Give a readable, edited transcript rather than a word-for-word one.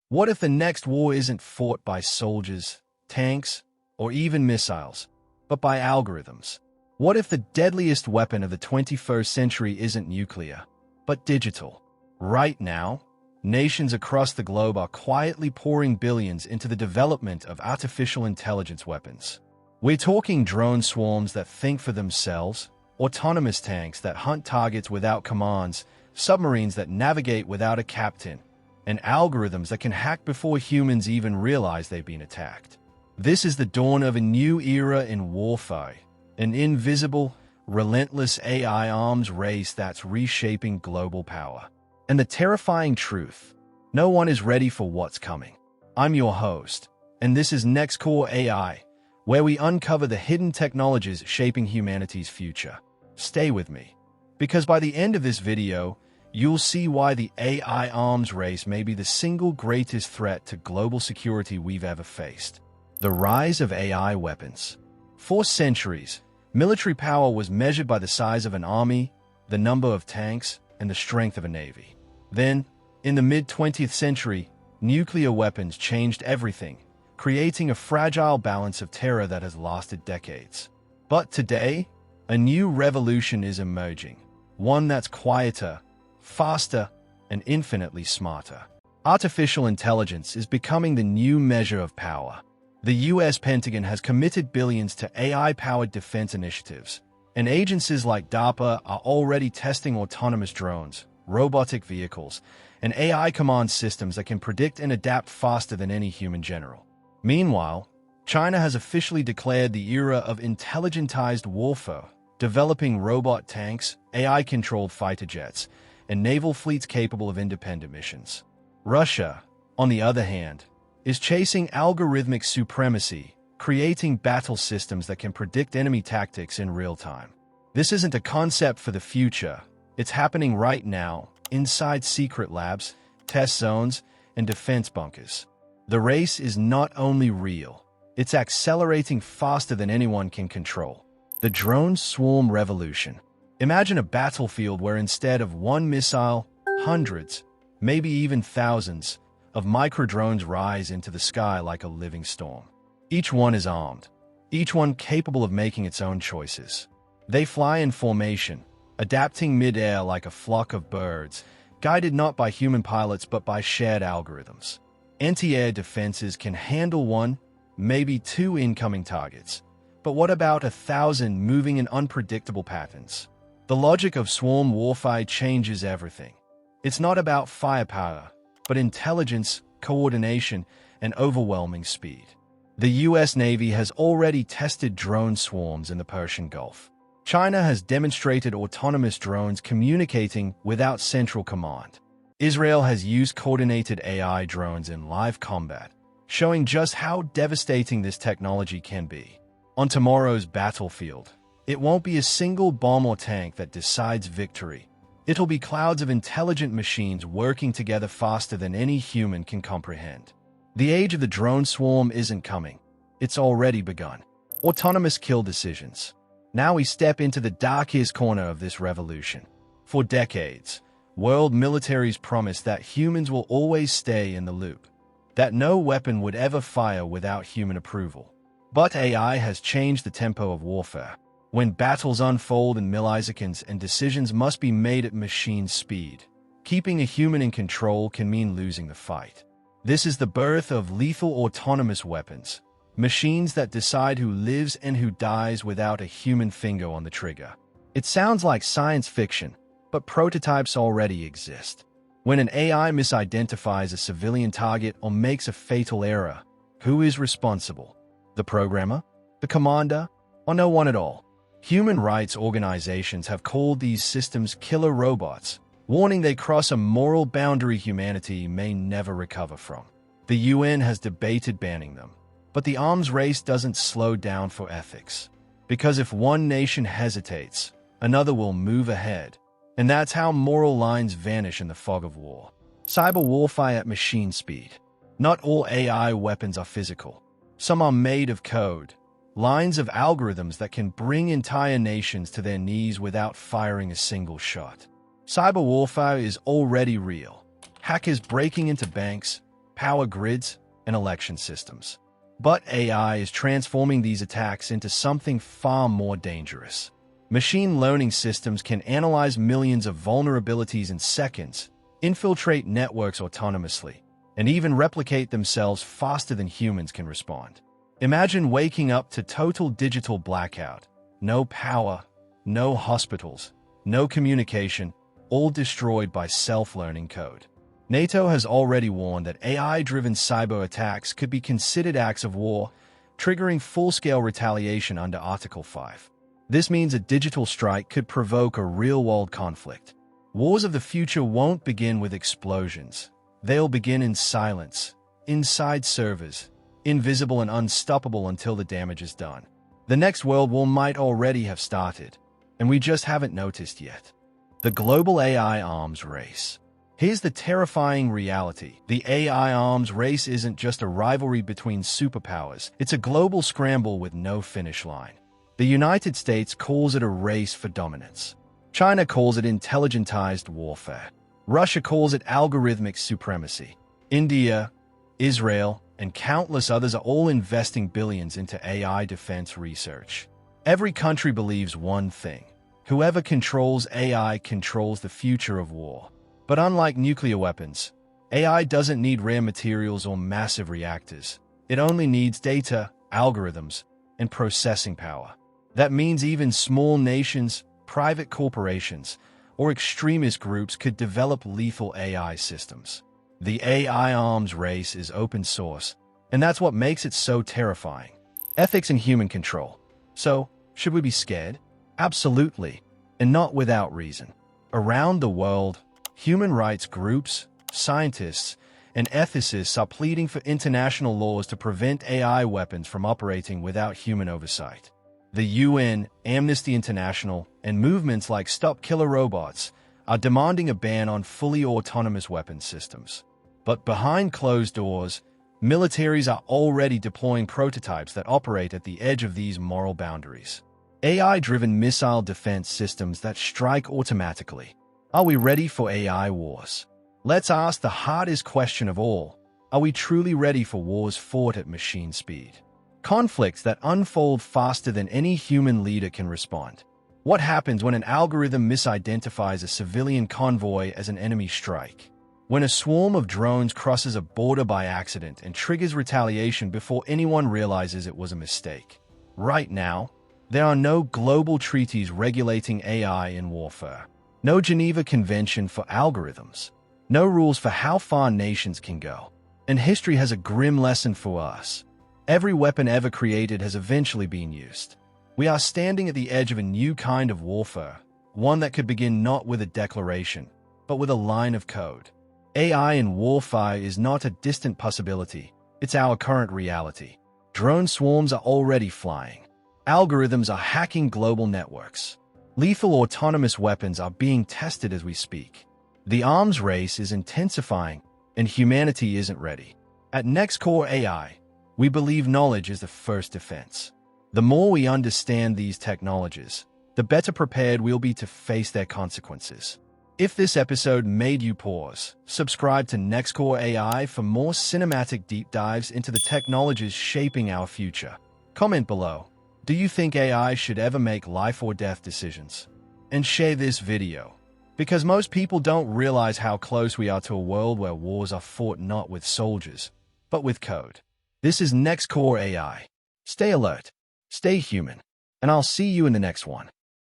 What if the next war isn't fought by soldiers, tanks, or even missiles, but by algorithms? What if the deadliest weapon of the 21st century isn't nuclear, but digital? Right now, nations across the globe are quietly pouring billions into the development of artificial intelligence weapons. We're talking drone swarms that think for themselves, autonomous tanks that hunt targets without commands, submarines that navigate without a captain, and algorithms that can hack before humans even realize they've been attacked. This is the dawn of a new era in warfare, an invisible, relentless AI arms race that's reshaping global power. And the terrifying truth, no one is ready for what's coming. I'm your host, and this is NextCore AI, where we uncover the hidden technologies shaping humanity's future. Stay with me, because by the end of this video, you'll see why the AI arms race may be the single greatest threat to global security we've ever faced. The rise of AI weapons. For centuries, military power was measured by the size of an army, the number of tanks, and the strength of a navy. Then, in the mid-20th century, nuclear weapons changed everything, creating a fragile balance of terror that has lasted decades. But today, a new revolution is emerging, one that's quieter, faster, and infinitely smarter. Artificial intelligence is becoming the new measure of power. The US Pentagon has committed billions to AI-powered defense initiatives, and agencies like DARPA are already testing autonomous drones, robotic vehicles, and AI command systems that can predict and adapt faster than any human general. Meanwhile, China has officially declared the era of intelligentized warfare, developing robot tanks, AI-controlled fighter jets, and naval fleets capable of independent missions. Russia, on the other hand, is chasing algorithmic supremacy, creating battle systems that can predict enemy tactics in real time. This isn't a concept for the future. It's happening right now, inside secret labs, test zones, and defense bunkers. The race is not only real, it's accelerating faster than anyone can control. The drone swarm revolution. Imagine a battlefield where instead of one missile, hundreds, maybe even thousands, of micro-drones rise into the sky like a living storm. Each one is armed, each one capable of making its own choices. They fly in formation, adapting mid-air like a flock of birds, guided not by human pilots but by shared algorithms. Anti-air defenses can handle one, maybe two incoming targets. But what about 1,000 moving in unpredictable patterns? The logic of swarm warfare changes everything. It's not about firepower, but intelligence, coordination, and overwhelming speed. The US Navy has already tested drone swarms in the Persian Gulf. China has demonstrated autonomous drones communicating without central command. Israel has used coordinated AI drones in live combat, showing just how devastating this technology can be. On tomorrow's battlefield, it won't be a single bomb or tank that decides victory. It'll be clouds of intelligent machines working together faster than any human can comprehend. The age of the drone swarm isn't coming. It's already begun. Autonomous kill decisions. Now we step into the darkest corner of this revolution. For decades, world militaries promised that humans will always stay in the loop, that no weapon would ever fire without human approval. But AI has changed the tempo of warfare. When battles unfold in milliseconds and decisions must be made at machine speed, keeping a human in control can mean losing the fight. This is the birth of lethal autonomous weapons, machines that decide who lives and who dies without a human finger on the trigger. It sounds like science fiction, but prototypes already exist. When an AI misidentifies a civilian target or makes a fatal error, who is responsible? The programmer? The commander? Or no one at all? Human rights organizations have called these systems killer robots, warning they cross a moral boundary humanity may never recover from. The UN has debated banning them, but the arms race doesn't slow down for ethics. Because if one nation hesitates, another will move ahead. And that's how moral lines vanish in the fog of war. Cyber warfare at machine speed. Not all AI weapons are physical. Some are made of code, lines of algorithms that can bring entire nations to their knees without firing a single shot. Cyber warfare is already real. Hackers breaking into banks, power grids, and election systems. But AI is transforming these attacks into something far more dangerous. Machine learning systems can analyze millions of vulnerabilities in seconds, infiltrate networks autonomously, and even replicate themselves faster than humans can respond. Imagine waking up to total digital blackout. No power, no hospitals, no communication, all destroyed by self-learning code. NATO has already warned that AI-driven cyber attacks could be considered acts of war, triggering full-scale retaliation under Article 5. This means a digital strike could provoke a real-world conflict. Wars of the future won't begin with explosions. They'll begin in silence, inside servers, invisible and unstoppable until the damage is done. The next world war might already have started, and we just haven't noticed yet. The global AI arms race. Here's the terrifying reality. The AI arms race isn't just a rivalry between superpowers. It's a global scramble with no finish line. The United States calls it a race for dominance. China calls it intelligentized warfare. Russia calls it algorithmic supremacy. India, Israel, and countless others are all investing billions into AI defense research. Every country believes one thing: whoever controls AI controls the future of war. But unlike nuclear weapons, AI doesn't need rare materials or massive reactors. It only needs data, algorithms, and processing power. That means even small nations, private corporations, or extremist groups could develop lethal AI systems. The AI arms race is open source, and that's what makes it so terrifying. Ethics and human control. So, should we be scared? Absolutely, and not without reason. Around the world, human rights groups, scientists, and ethicists are pleading for international laws to prevent AI weapons from operating without human oversight. The UN, Amnesty International, and movements like Stop Killer Robots are demanding a ban on fully autonomous weapon systems. But behind closed doors, militaries are already deploying prototypes that operate at the edge of these moral boundaries. AI-driven missile defense systems that strike automatically. Are we ready for AI wars? Let's ask the hardest question of all. Are we truly ready for wars fought at machine speed? Conflicts that unfold faster than any human leader can respond. What happens when an algorithm misidentifies a civilian convoy as an enemy strike? When a swarm of drones crosses a border by accident and triggers retaliation before anyone realizes it was a mistake? Right now, there are no global treaties regulating AI in warfare. No Geneva Convention for algorithms. No rules for how far nations can go. And history has a grim lesson for us. Every weapon ever created has eventually been used. We are standing at the edge of a new kind of warfare, one that could begin not with a declaration, but with a line of code. AI in warfare is not a distant possibility, it's our current reality. Drone swarms are already flying. Algorithms are hacking global networks. Lethal autonomous weapons are being tested as we speak. The arms race is intensifying, and humanity isn't ready. At NextCore AI, we believe knowledge is the first defense. The more we understand these technologies, the better prepared we'll be to face their consequences. If this episode made you pause, subscribe to NextCore AI for more cinematic deep dives into the technologies shaping our future. Comment below. Do you think AI should ever make life or death decisions? And share this video, because most people don't realize how close we are to a world where wars are fought not with soldiers, but with code. This is NextCore AI. Stay alert, stay human, and I'll see you in the next one.